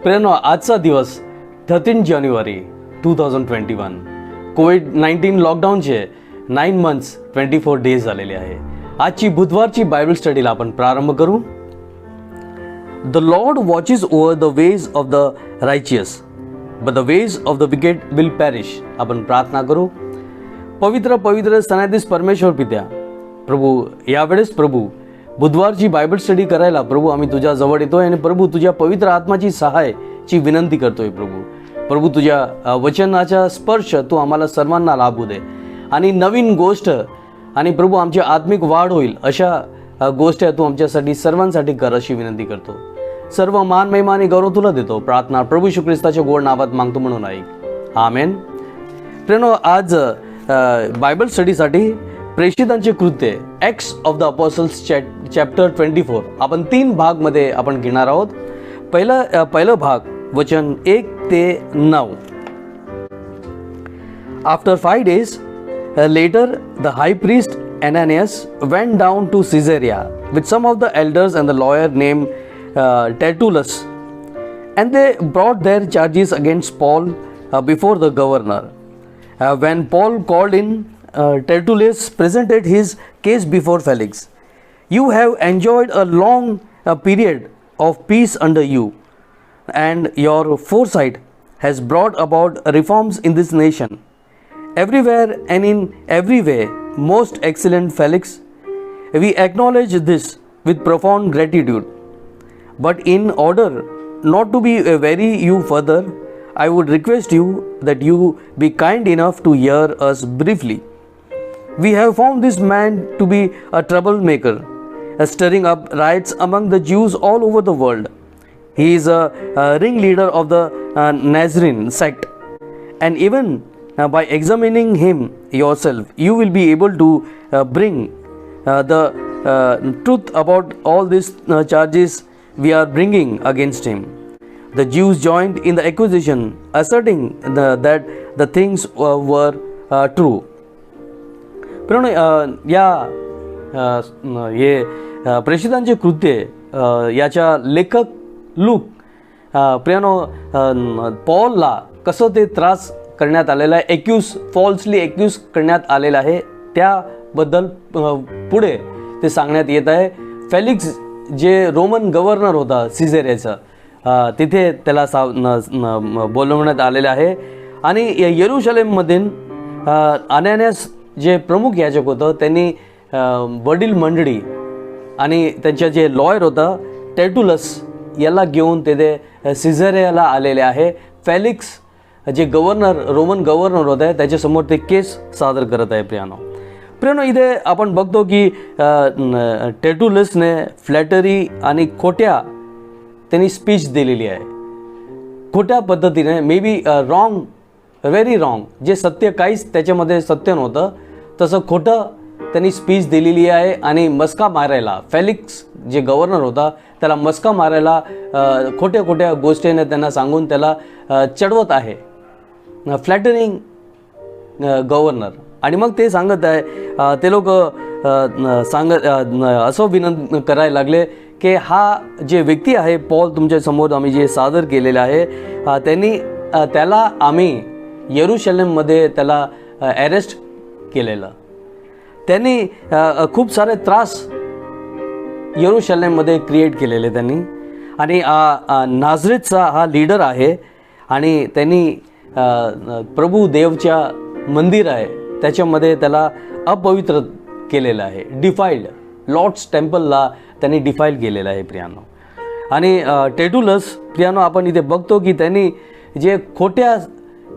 प्रियांनो, आजचा दिवस 13 जानेवारी 2021 कोविड-19 लॉकडाऊनचे 9 मंथ्स 24 डेज झालेले आहे. आजची बुधवारची बायबल स्टडीला आपण प्रारंभ करू. The Lord watches over the ways of the righteous but the ways of the wicked will perish. आपण प्रार्थना करू. पवित्र पवित्र सनातीस परमेश्वर पित्या प्रभू, यावेळेस प्रभू बुधवारची बायबल स्टडी करायला प्रभू आम्ही तुझ्या जवळ येतोय आणि प्रभू तुझ्या पवित्र आत्माची सहायची विनंती करतोय. प्रभू तुझ्या वचनाचा स्पर्श तू आम्हाला सर्वांना लाभू दे आणि नवीन गोष्ट आणि प्रभू आमची आत्मिक वाढ होईल अशा गोष्टी तू आमच्यासाठी सर्वांसाठी कर अशी विनंती करतो. सर्व मान महिमा आणि गौरव तुला देतो. प्रार्थना प्रभू येशू ख्रिस्ताच्या गोड नावात मागतो म्हणून ऐक. आमेन. प्रियांनो, आज बायबल स्टडीसाठी प्रेषितांचे कृत्य acts of the apostles chapter 24 आपण 3 भागमध्ये आपण घेणार आहोत. पहिलं भाग वचन 1 ते 9. After 5 days later the high priest Ananias went down to Caesarea with some of the elders and the lawyer named Tertullus, and they brought their charges against Paul before the governor. When Paul called in, Tertullus presented his case before Felix. You have enjoyed a long period of peace under you, and your foresight has brought about reforms in this nation. Everywhere and in every way, most excellent Felix, we acknowledge this with profound gratitude. But in order not to be weary you further, I would request you that you be kind enough to hear us briefly. We have found this man to be a troublemaker, stirring up riots among the Jews all over the world. He is a ringleader of the Nazarene sect, and even by examining him yourself, you will be able to bring the truth about all these charges we are bringing against him. The Jews joined in the accusation, asserting that the things were true. या प्रेषितांचे कृत्य याच्या लेखक look प्रियानो पॉलला कसं ते त्रास करण्यात आलेला आहे, फॉल्सली एक्यूज करण्यात आलेला आहे, त्याबद्दल पुढे ते सांगण्यात येत आहे. फेलिक्स जे रोमन गव्हर्नर होता सिझेरियाचा, तिथे त्याला बोलवण्यात आलेले आहे. आणि येरुशलेममधील अनानियास जे प्रमुख याजक होतं त्यांनी वडील मंडळी आणि त्यांच्या जे लॉयर होता टेर्टुलस याला घेऊन ते सिझेरियाला आलेले आहे. फेलिक्स जे रोमन गव्हर्नर होते त्याच्यासमोर ते केस सादर करत आहे. प्रियानो इथे आपण बघतो की टेर्टुलसने फ्लॅटरी आणि खोट्या त्यांनी स्पीच दिलेली आहे. खोट्या पद्धतीने may be wrong, very wrong, जे सत्य काहीच त्याच्यामध्ये सत्य नव्हतं तसं खोटं त्यांनी स्पीच दिलेली आहे. आणि मस्का मारायला फेलिक्स जे गव्हर्नर होता त्याला मस्का मारायला खोट्या खोट्या गोष्टीने त्यांना सांगून त्याला चढवत आहे, फ्लॅटरिंग गव्हर्नर. आणि मग ते सांगत आहे, ते लोक असं विनंती करायला लागले की हा जे व्यक्ती आहे पॉल तुमच्यासमोर आम्ही जे सादर केलेलं आहे त्याला आम्ही येरुशलेममध्ये त्याला अरेस्ट केलेलं. त्यांनी खूप सारे त्रास येरुशलेममध्ये क्रिएट केलेले त्यांनी. आणि नाझरेतचा हा लीडर आहे आणि त्यांनी प्रभू देवच्या मंदिर आहे त्याच्यामध्ये त्याला अपवित्र केलेलं आहे, डिफाईल्ड. लॉर्ड्स टेम्पलला त्यांनी डिफाईल केलेलं आहे प्रियानो. आणि टेर्टुलस प्रियानो आपण इथे बघतो की त्यांनी जे खोट्या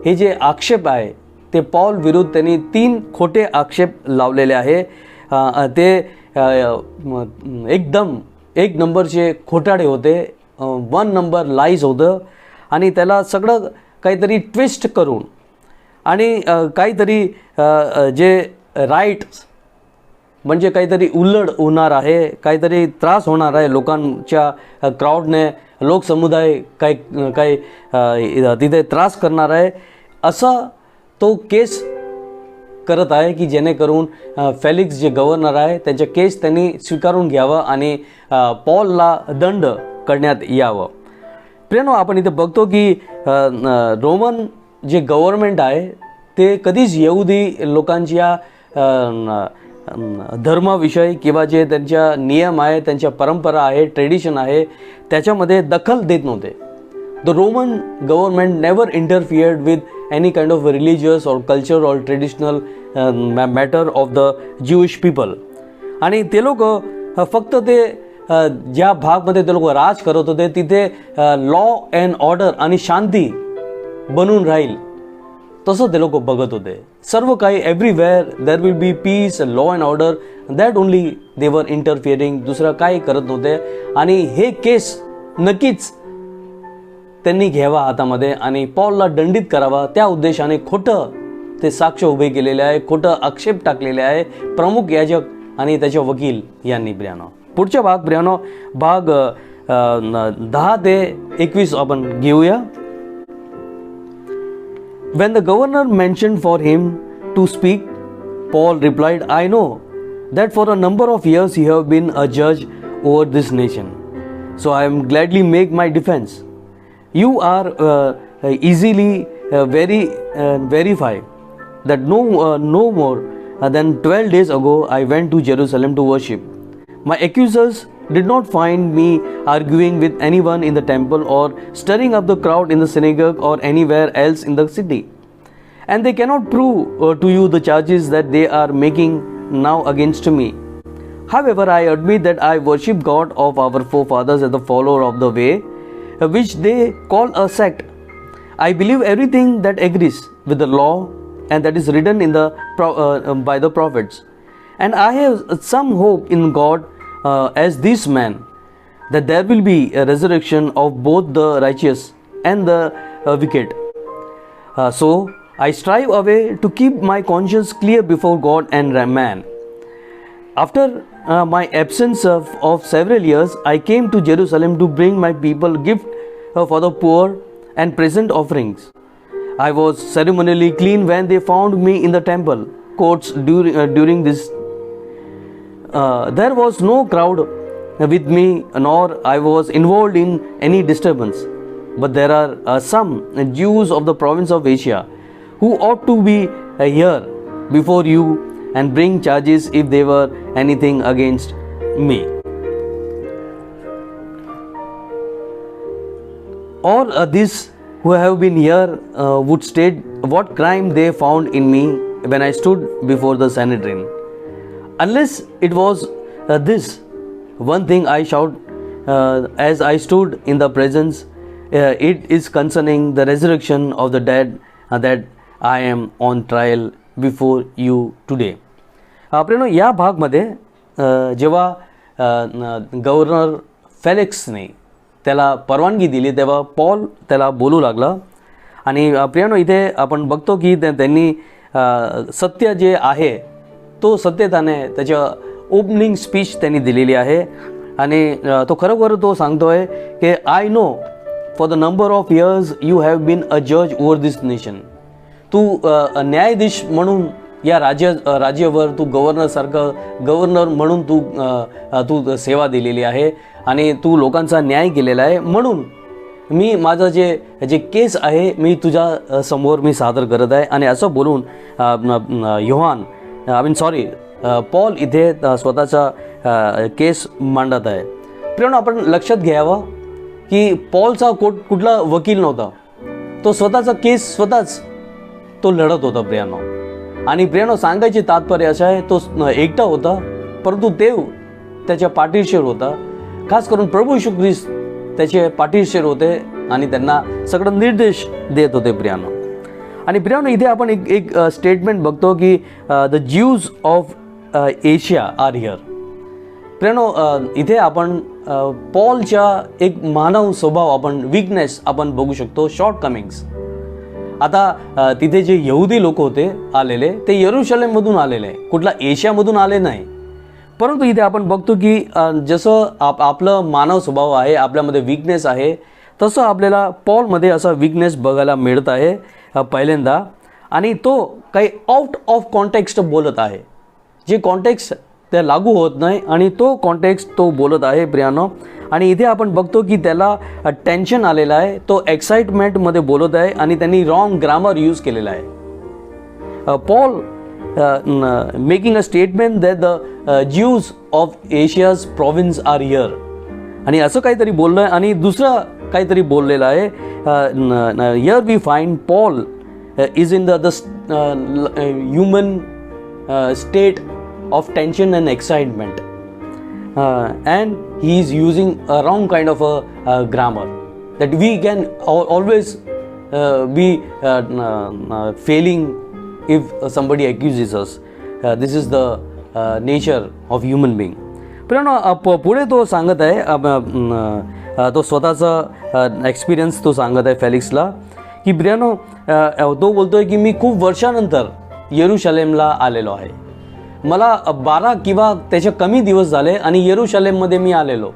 हे जे आक्षेप आहे ते पॉल विरुद्ध त्यांनी 3 खोटे आक्षेप लावलेले आहे. ते एकदम 1 नंबरचे खोटाडे होते, 1 नंबर लाईज होतं. आणि त्याला सगळं काहीतरी ट्विस्ट करून आणि काहीतरी जे राईट्स म्हणजे काहीतरी उल्लड होणार आहे, काहीतरी त्रास होणार आहे लोकांच्या क्राऊडने, लोकसमुदाय काही तिथे त्रास करणार आहे असं तो केस करत आहे की जेणेकरून फेलिक्स जे गव्हर्नर आहे त्यांच्या केस त्यांनी स्वीकारून घ्यावं आणि पॉलला दंड करण्यात यावं. प्रियानो, आपण इथे बघतो की रोमन जे गव्हर्नमेंट आहे ते कधीच यहुदी लोकांच्या धर्माविषयी किंवा जे त्यांच्या नियम आहे, त्यांच्या परंपरा आहे, ट्रेडिशन आहे, त्याच्यामध्ये दखल देत नव्हते. The Roman government never interfered with any kind of religious or culture or traditional matter of the Jewish people. आणि ते लोक फक्त ते ज्या भागमध्ये ते लोक राज करत होते तिथे लॉ अँड ऑर्डर आणि शांती बनून राहील तसं ते लोक बघत होते. सर्व काही everywhere there will be peace, law and order, that only they were interfering. दुसरं काही करत नव्हते. आणि हे केस नक्कीच त्यांनी घ्यावा हातामध्ये आणि पॉलला दंडित करावा त्या उद्देशाने खोटं ते साक्ष उभे केलेले आहे, खोटं आक्षेप टाकलेले आहे प्रमुख याजक आणि त्याचे वकील यांनी. प्रियानो, पुढचा भाग प्रियानो, भाग 10 ते 21 आपण घेऊया. When the governor mentioned for him to speak, Paul replied, I know that for a number of years you have been a judge over this nation, so I am gladly make my defense. You are easily verify that no more than 12 days ago I went to Jerusalem to worship. My accusers did not find me arguing with anyone in the temple or stirring up the crowd in the synagogue or anywhere else in the city. And they cannot prove to you the charges that they are making now against me. However, I admit that I worship God of our forefathers as the follower of the way, which they call a sect. I believe everything that agrees with the law and that is written in the by the prophets. And I have some hope in God as this man, that there will be a resurrection of both the righteous and the wicked. So I strive away to keep my conscience clear before God and man. After my absence of several years, I came to Jerusalem to bring my people gift for the poor and present offerings. I was ceremonially clean when they found me in the temple courts during this. There was no crowd with me, nor I was involved in any disturbance. But there are some Jews of the province of Asia who ought to be here before you and bring charges if they were anything against me. All these who have been here would state what crime they found in me when I stood before the Sanhedrin. Unless it was this one thing I shout as I stood in the presence, it is concerning the resurrection of the dead that I am on trial before you today. आपल्याला या भागमध्ये जेव्हा governor फेलिक्सने त्याला परवानगी दिली तेव्हा Paul त्याला बोलू लागला. आणि प्रियानो, इथे आपण बघतो की त्यांनी सत्य जे आहे तो सत्यताने त्याच्या ओपनिंग स्पीच त्यांनी दिलेली आहे. आणि तो खरोखर तो सांगतोय की I know for the number of years you have been a जज ओव्हर दिस नेशन. तू न्यायाधीश म्हणून या राज्यावर तू गव्हर्नर म्हणून तू सेवा दिलेली आहे आणि तू लोकांचा न्याय केलेला आहे. म्हणून मी माझं जे केस आहे मी तुझ्या समोर मी सादर करत आहे. आणि असं बोलून पॉल इथे स्वतःचा केस मांडत आहे. प्रियानो, आपण लक्षात घ्यावं की पॉलचा कुठला वकील नव्हता. तो स्वतःचा केस स्वतःच तो लढत होता प्रियानो. आणि प्रियानो, सांगायचे तात्पर्य असं आहे, तो एकटा होता परंतु देव त्याच्या पाठीशीर होता. खास करून प्रभू येशू ख्रिस्त त्याचे पाठीशीर होते आणि त्यांना सगळं निर्देश देत होते प्रियानो. आणि प्रियानो, इथे आपण एक स्टेटमेंट बघतो की द ज्यूज ऑफ एशिया आर हिअर. प्रियानो, इथे आपण पॉलच्या एक मानव स्वभाव आपण वीकनेस आपण बघू शकतो, शॉर्ट कमिंग्स. आता तिथे जे यहुदी लोक होते आलेले ते यरूशलेममधून आलेले, कुठला एशियामधून आले नाही. परंतु इथे आपण बघतो की जसं आपलं मानव स्वभाव आहे, आपल्यामध्ये वीकनेस आहे, तसं आपल्याला पॉलमध्ये असा वीकनेस बघायला मिळत आहे पहिल्यांदा. आणि तो काही आउट ऑफ कॉन्टेक्स्ट बोलत आहे, जे कॉन्टेक्स्ट त्या लागू होत नाही आणि तो कॉन्टेक्स्ट तो बोलत आहे प्रियानो. आणि इथे आपण बघतो की त्याला टेन्शन आलेलं आहे, तो एक्साइटमेंटमध्ये बोलत आहे आणि त्यांनी रॉंग ग्रामर यूज केलेला आहे. Paul making a statement that the Jews of Asia's province are here. आणि असं काहीतरी बोललं आहे आणि दुसरं काहीतरी बोललेलं आहे. Here we find Paul is in the human state of tension and excitement, and he is using a wrong kind of a grammar that we can always be failing if somebody accuses us. This is the nature of human being. पण पुढे तो सांगत आहे, तो स्वतःचा experience तो सांगत आहे फेलिक्सला, की ब्रियानो तो बोलतोय की मी खूप वर्षानंतर येरुशलेमला आलेलो आहे. मला 12 किंवा त्याच्या कमी दिवस झाले आणि येरुशलेममध्ये मी आलेलो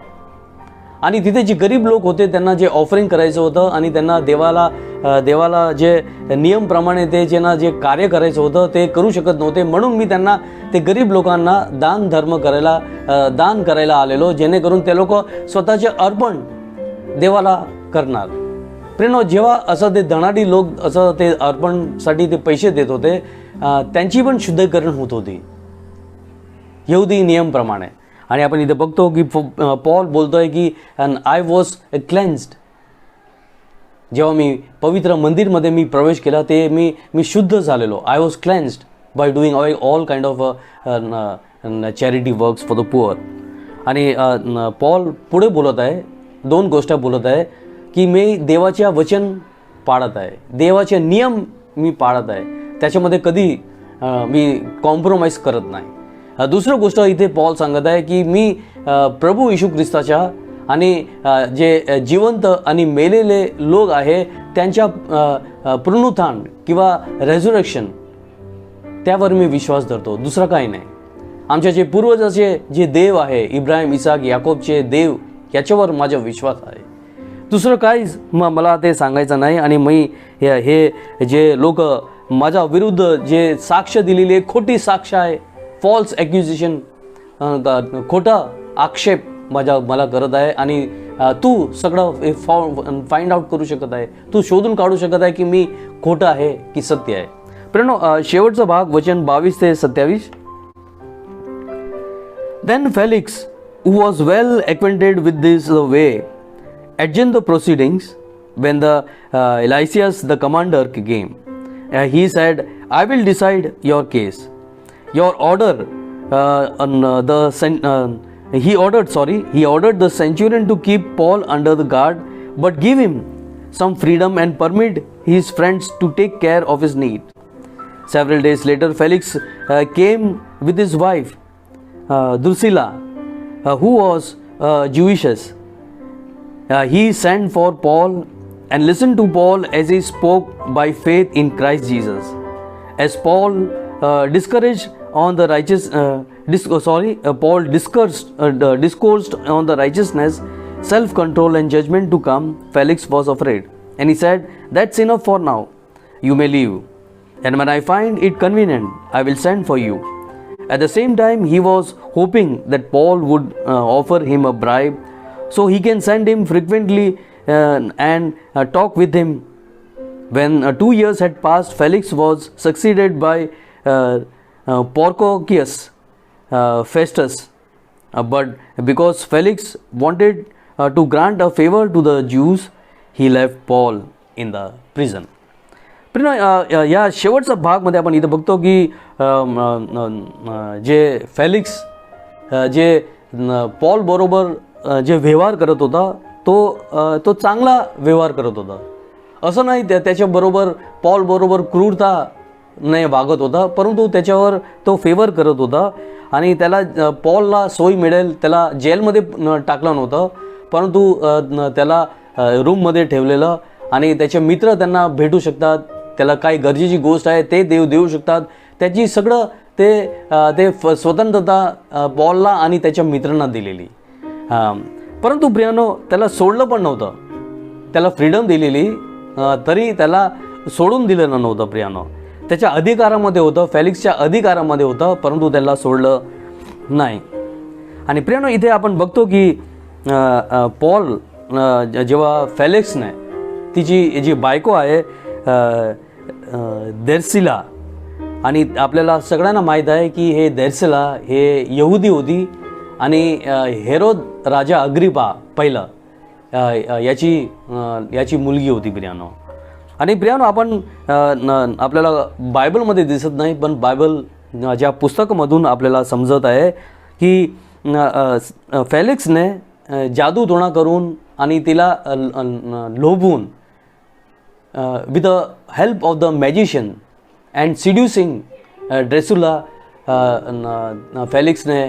आणि तिथे जे गरीब लोक होते त्यांना जे ऑफरिंग करायचं होतं आणि त्यांना देवाला जे नियमप्रमाणे ते ज्यांना जे कार्य करायचं होतं ते करू शकत नव्हते, म्हणून मी त्यांना ते गरीब लोकांना दान करायला आलेलो, जेणेकरून ते लोक स्वतःचे अर्पण देवाला करणार. प्रेनो, जेव्हा असं ते धनाढ्य लोक असं ते अर्पणसाठी ते पैसे देत होते, त्यांची पण शुद्धीकरण होत होती यहुदी नियमप्रमाणे. आणि आपण इथे बघतो की पॉल बोलतोय की आय वॉज क्लेन्स्ड. जेव्हा मी पवित्र मंदिरमध्ये मी प्रवेश केला ते मी शुद्ध झालेलो. I was cleansed by doing all kind of charity works for the poor. आणि पॉल पुढे बोलत आहे, 2 गोष्टी बोलत आहे की मी देवाच्या वचन पाळत आहे, देवाचे नियम मी पाळत आहे, त्याच्यामध्ये कधी मी कॉम्प्रोमाइज करत नाही. दुसरं गोष्ट इथे पॉल सांगत आहे की मी प्रभू येशू ख्रिस्ताच्या आणि जे जिवंत आणि मेलेले लोक आहे त्यांच्या पुनरुत्थान किंवा रेझुरेक्शन त्यावर मी विश्वास धरतो, दुसरं काही नाही. आमच्या जे पूर्वजाचे जे देव आहे, इब्राहिम, इसाक, याकोबचे देव, याच्यावर माझा विश्वास आहे, दुसरं काहीच मला ते सांगायचं नाही. आणि मी हे जे लोक माझ्या विरुद्ध जे साक्ष दिलेली खोटी साक्ष आहे, फॉल्स ॲक्युजेशन, खोटा आक्षेप मला करत आहे आणि तू सगळं फाइंड आउट करू शकत आहे, तू शोधून काढू शकत आहे की मी खोटं आहे की सत्य आहे. प्रेनो, शेवटचा भाग वचन 22 ते 27. Then Felix, who was well acquainted with this way, adjourned the proceedings. When the Lysias the commander came, he said, I will decide your case. Your order, he ordered the centurion to keep Paul under the guard, but give him some freedom and permit his friends to take care of his need. Several days later, Felix came with his wife, Drusilla, who was Jewish. He sent for Paul and listened to Paul as he spoke by faith in Christ Jesus. As Paul discoursed on the discoursed on the righteousness, self-control and judgment to come, Felix was afraid, and he said, that's enough for now. You may leave, and when I find it convenient, I will send for you. At the same time, he was hoping that Paul would offer him a bribe so he can send him frequently and talk with him. When 2 years had passed, Felix was succeeded by Porcius Festus, but because Felix wanted to grant a favor to the Jews, he left Paul in the prison. पण या शेवटचा भागमध्ये आपण इथं बघतो की जे Felix जे Paul बरोबर जे व्यवहार करत होता तो चांगला व्यवहार करत होता. असं नाही त्याच्याबरोबर पॉल बरोबर क्रूरता नाही वागत होता, परंतु त्याच्यावर तो फेवर करत होता आणि त्याला पॉलला सोयी मिळेल, त्याला जेलमध्ये टाकलं नव्हतं, परंतु त्याला रूममध्ये ठेवलेलं आणि त्याचे मित्र त्यांना भेटू शकतात, त्याला काही गरजेची गोष्ट आहे ते देऊ शकतात, त्याची सगळं ते स्वतंत्रता पॉलला आणि त्याच्या मित्रांना दिलेली. परंतु प्रियानो, त्याला सोडलं पण नव्हतं, त्याला फ्रीडम दिलेली तरी त्याला सोडून दिलेलं नव्हतं प्रियानो. त्याच्या अधिकारामध्ये होतं, फेलिक्सच्या अधिकारामध्ये होतं, परंतु त्याला सोडलं नाही. आणि प्रियानो, इथे आपण बघतो की पॉल जेव्हा फेलिक्सने तिची जी बायको आहे देर्सिला, आणि आपल्याला सगळ्यांना माहीत आहे की हे देर्सिला हे यहुदी होती आणि हेरोद राजा अग्रिपा पहिला याची मुलगी होती प्रियानो. आणि प्रियानो, आपण आपल्याला बायबलमध्ये दिसत नाही, पण बायबल ज्या पुस्तकामधून आपल्याला समजत आहे की फेलिक्सने जादूटोणा करून आणि तिला लोभवून with the help of the magician and seducing Drusilla फेलिक्सने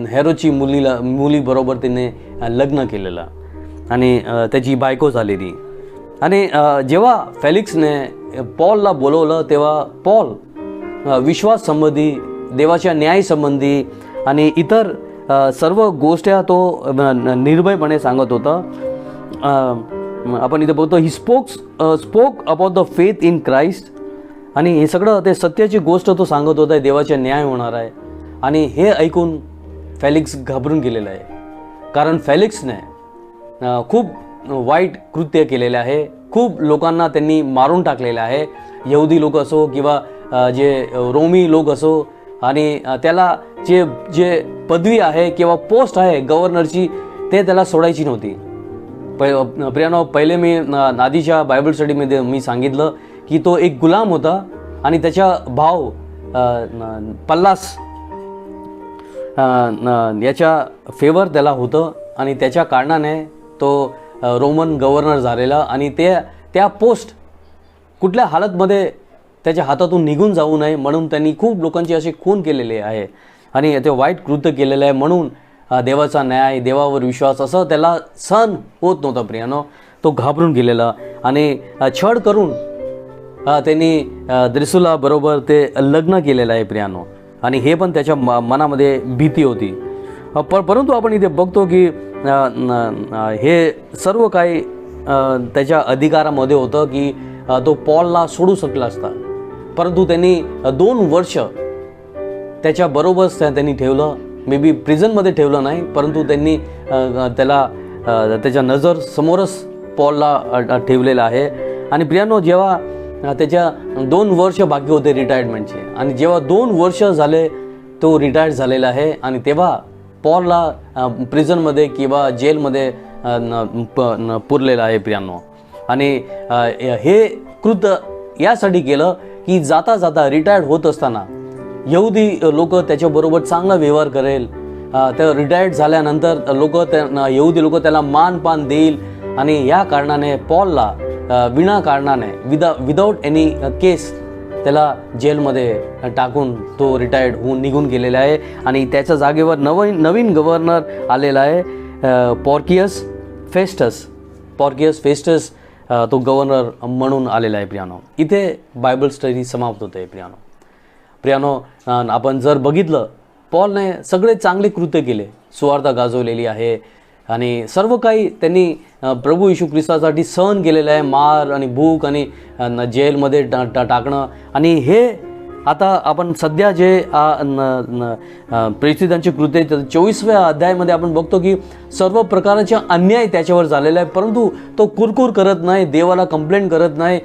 हेरोदची मुलीबरोबर तिने लग्न केलेलं आणि त्याची बायको झालेली. आणि जेव्हा फेलिक्सने पॉलला बोलवलं तेव्हा पॉल विश्वाससंबंधी, देवाच्या न्यायसंबंधी आणि इतर सर्व गोष्टी तो निर्भयपणे सांगत होता. आपण इथे बघतो he spoke about the faith in Christ, आणि हे सगळं ते सत्याची गोष्ट तो सांगत होता, देवाचा न्याय होणार आहे. आणि हे ऐकून फेलिक्स घाबरून गेलेला आहे, कारण फेलिक्सने खूप वाईट कृत्य केलेले आहे. खूप लोकांना त्यांनी मारून टाकलेलं आहे, यहुदी लोक असो किंवा जे रोमी लोक असो. आणि त्याला जे पदवी आहे किंवा पोस्ट आहे गव्हर्नरची, ते त्याला सोडायची नव्हती. प्रियानो, पहिले मी आधीच्या बायबल स्टडीमध्ये मी सांगितलं की तो एक गुलाम होता आणि त्याचा भाव पल्लास याच्या फेवर त्याला होतं आणि त्याच्या कारणाने तो रोमन गव्हर्नर झालेला. आणि त्या पोस्ट कुठल्या हालतमध्ये त्याच्या हातातून निघून जाऊ नये म्हणून त्यांनी खूप लोकांचे असे खून केलेले आहे आणि ते वाईट कृत्य केलेलं आहे. म्हणून देवाचा न्याय, देवावर विश्वास असं त्याला सहन होत नव्हता प्रियानो. तो घाबरून गेलेला आणि छळ करून त्यांनी द्रेसुला बरोबर ते लग्न केलेलं आहे प्रियानो. आणि हे पण त्याच्या मनामध्ये भीती होती. परंतु आपण इथे बघतो की हे सर्व काही त्याच्या अधिकारामध्ये होतं की तो पॉलला सोडू शकला असता, परंतु त्यांनी 2 वर्ष त्याच्याबरोबरच त्यांनी ठेवलं. मे बी प्रिझनमध्ये ठेवलं नाही, परंतु त्यांनी त्याला त्याच्या नजर समोरच पॉलला ठेवलेलं आहे. आणि प्रियानो, जेव्हा त्याच्या 2 वर्ष बाकी होते रिटायरमेंटचे आणि जेव्हा 2 वर्ष झाले तो रिटायर्ड झालेला आहे, आणि तेव्हा पॉलला प्रिझनमध्ये किंवा जेलमध्ये पुरलेला आहे प्रियानो. आणि हे कृत्य यासाठी केलं की जाता जाता रिटायर्ड होत असताना यहुदी लोक त्याच्याबरोबर चांगला व्यवहार करेल. त्या रिटायर्ड झाल्यानंतर यहुदी लोक त्याला मानपान देईल. आणि या कारणाने पॉलला विनाकारणाने विदाऊट एनी केस त्याला जेलमध्ये टाकून तो रिटायर्ड होऊन निघून गेलेला आहे. आणि त्याच्या जागेवर नवीन गव्हर्नर आलेला आहे, पॉर्कियस फेस्टस तो गव्हर्नर म्हणून आलेला आहे प्रियानो. इथे बायबल स्टडी समाप्त होते प्रियानो. आपण जर बघितलं, पॉलने सगळे चांगले कृत्य केले, सुवार्ता गाजवलेली आहे आणि सर्व काही त्यांनी प्रभू येशू ख्रिस्तासाठी सहन केलेलं आहे, मार आणि भूक आणि जेलमध्ये टाकणं. आणि हे आता आपण सध्या जे प्रेषितांची कृत्य 24व्या अध्यायामध्ये आपण बघतो की सर्व प्रकारचे अन्याय त्याच्यावर झालेला आहे, परंतु तो कुरकुर करत नाही, देवाला कंप्लेंट करत नाही,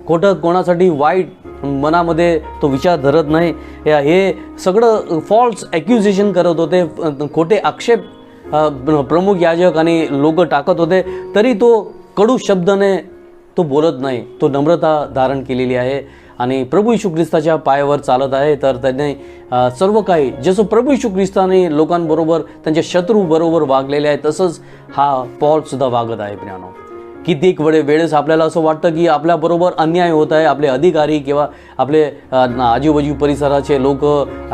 खोटं कोणासाठी वाईट मनामध्ये तो विचार धरत नाही. हे सगळं फॉल्स ॲक्युजेशन करत होते, खोटे आक्षेप प्रमुख याजक आणि लोक टाकत होते, तरी तो कडू शब्दाने तो बोलत नाही. तो नम्रता धारण केलेली आहे आणि प्रभू येशू ख्रिस्ताच्या पायावर चालत आहे. तर त्याने सर्व काही जसं प्रभू येशू ख्रिस्ताने लोकांबरोबर त्यांच्या शत्रूबरोबर वागलेले आहे, तसंच हा पॉलसुद्धा वागत आहे प्रियानो. कित्येक वेळेस आपल्याला असं वाटतं की आपल्याबरोबर अन्याय होत आहे, आपले अधिकारी किंवा आपले आजूबाजू परिसराचे लोक,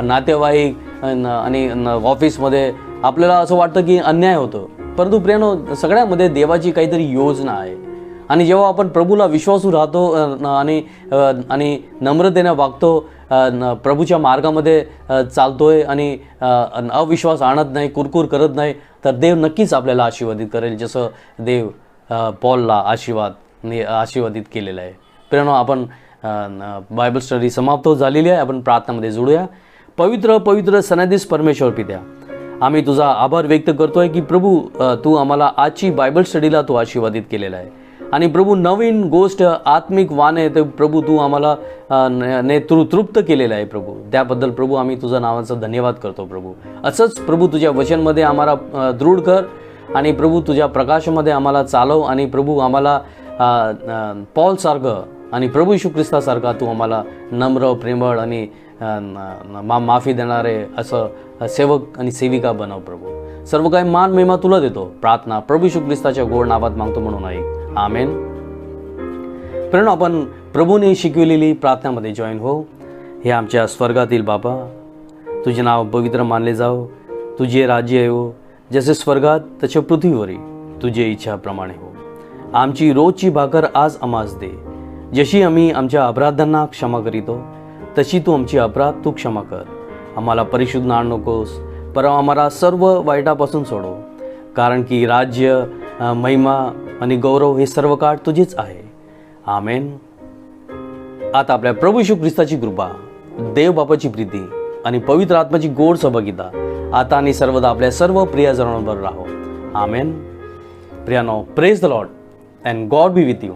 नातेवाईक आणि ऑफिसमध्ये आपल्याला असं वाटतं की अन्याय होतं, परंतु प्रियानो सगळ्यामध्ये देवाची काहीतरी योजना आहे. आणि जेव्हा आपण प्रभूला विश्वासू राहतो आणि नम्रतेने वागतो, प्रभूच्या मार्गामध्ये चालतोय आणि अविश्वास आणत नाही, कुरकुर करत नाही, तर देव नक्कीच आपल्याला आशीर्वादित करेल, जसं देव पॉलला आशीर्वादित केलेलं आहे. प्रियानो, आपण बायबल स्टडी समाप्त झालेली आहे. आपण प्रार्थनामध्ये जोडूया. पवित्र पवित्र सन्निधीस परमेश्वर पित्या, आम्ही तुझा आभार व्यक्त करतोय की प्रभू तू आम्हाला आजची बायबल स्टडीला तू आशीर्वादित केलेला आहे. आणि प्रभू नवीन गोष्ट आत्मिक वाण आहे ते प्रभू तू आम्हाला तृप्त केलेलं आहे प्रभू. त्याबद्दल प्रभू आम्ही तुझा नावाचा धन्यवाद करतो प्रभू. असंच प्रभू तुझ्या वचनमध्ये आम्हाला दृढ कर आणि प्रभू तुझ्या प्रकाशामध्ये आम्हाला चालव. आणि प्रभू आम्हाला पॉलसारखं आणि प्रभू येशू ख्रिस्तासारखा तू आम्हाला नम्र प्रेमळ आणि माफी देणारे असं सेवक आणि सेविका बनव प्रभू. सर्व काही मान महिमा तुला देतो. प्रार्थना प्रभू येशू ख्रिस्ताच्या गोड नावात मागतो म्हणून ऐक. आमेन. प्रेरणा आपण प्रभूने शिकविलेली प्रार्थनामध्ये जॉईन हो. हे आमच्या स्वर्गातील बाबा, तुझे नाव पवित्र मानले जाओ. तुझे राज्य येवो, जसे स्वर्गात तसे पृथ्वीवरी तुझे इच्छाप्रमाणे हो. आमची रोजची भाकर आज आम्हास दे. जशी आम्ही आमच्या अपराधांना क्षमा करीतो तशी तू आमची अपराध तू क्षमा कर. आम्हाला परिशुद्ध आण नकोस, पर आम्हाला सर्व वाईटापासून सोडव. कारण की राज्य, महिमा आणि गौरव हे सर्व काळ तुझेच आहे. आमेन. आता आपल्या प्रभू येशू ख्रिस्ताची कृपा, देव बापाची प्रीती आणि पवित्र आत्म्याची गोड सहभागिता आता आणि सर्वदा आपल्या सर्व प्रियजनांबरोबर राहो. आमेन. प्रियानो, praise the Lord and God be with you.